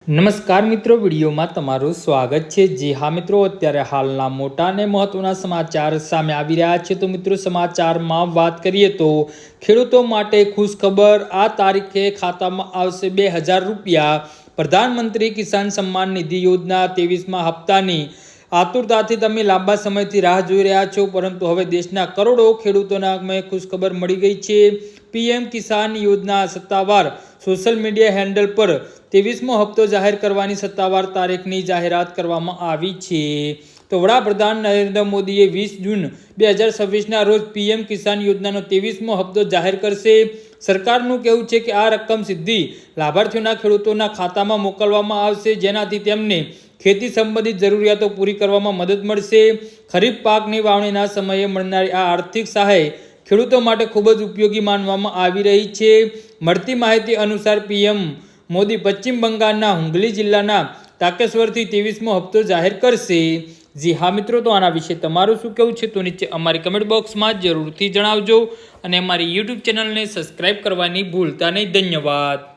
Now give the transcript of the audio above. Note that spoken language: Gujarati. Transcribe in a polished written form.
નમસ્કાર મિત્રો, વિડીયોમાં તમારું સ્વાગત છે। જી હા મિત્રો, અત્યારે હાલના મોટા અને મહત્વના સમાચાર સામે આવી રહ્યા છે। તો મિત્રો, સમાચારમાં વાત કરીએ તો ખેડૂતો માટે ખુશખબર, આ તારીખે ખાતામાં આવશે 2000 રૂપિયા। પ્રધાનમંત્રી કિસાન સન્માન નિધિ યોજના 23મા હપ્તાની આતુરતાથી તમે લાંબા સમયથી રાહ જોઈ રહ્યા છો, પરંતુ હવે દેશના કરોડો ખેડૂતોને ખુશખબર મળી ગઈ છે। પીએમ કિસાન યોજના સત્તાવાર સોશિયલ મીડિયા હેન્ડલ પર 23મો હપ્તો જાહેર કરવાની સત્તાવાર તારીખની જાહેરાત કરવામાં આવી છે। તો વડાપ્રધાન નરેન્દ્ર મોદીએ 20 જૂન 2026ના રોજ પીએમ કિસાન યોજનાનો 23મો હપ્તો જાહેર કરશે। સરકારનું કહેવું છે કે આ રકમ સીધી લાભાર્થીઓના ખેડૂતોના ખાતામાં મોકલવામાં આવશે, જેનાથી તેમને ખેતી સંબંધિત જરૂરિયાતો પૂરી કરવામાં મદદ મળશે। ખરીફ પાકની વાવણીના સમયે મળનારી આ આર્થિક સહાય ખેડૂતો માટે ખૂબ જ ઉપયોગી માનવામાં આવી રહી છે। મળતી માહિતી અનુસાર પીએમ મોદી પશ્ચિમ બંગાળના હુગલી જિલ્લાના તાકેશ્વરથી 23મો હપ્તો જાહેર કરશે। જી હા મિત્રો, તો આના વિશે તમારું શું કહેવું છે તો નીચે અમારી કમેન્ટ બોક્સમાં જરૂરથી જણાવજો અને અમારી યુટ્યુબ ચેનલને સબસ્ક્રાઈબ કરવાની ભૂલતા નહીં। ધન્યવાદ।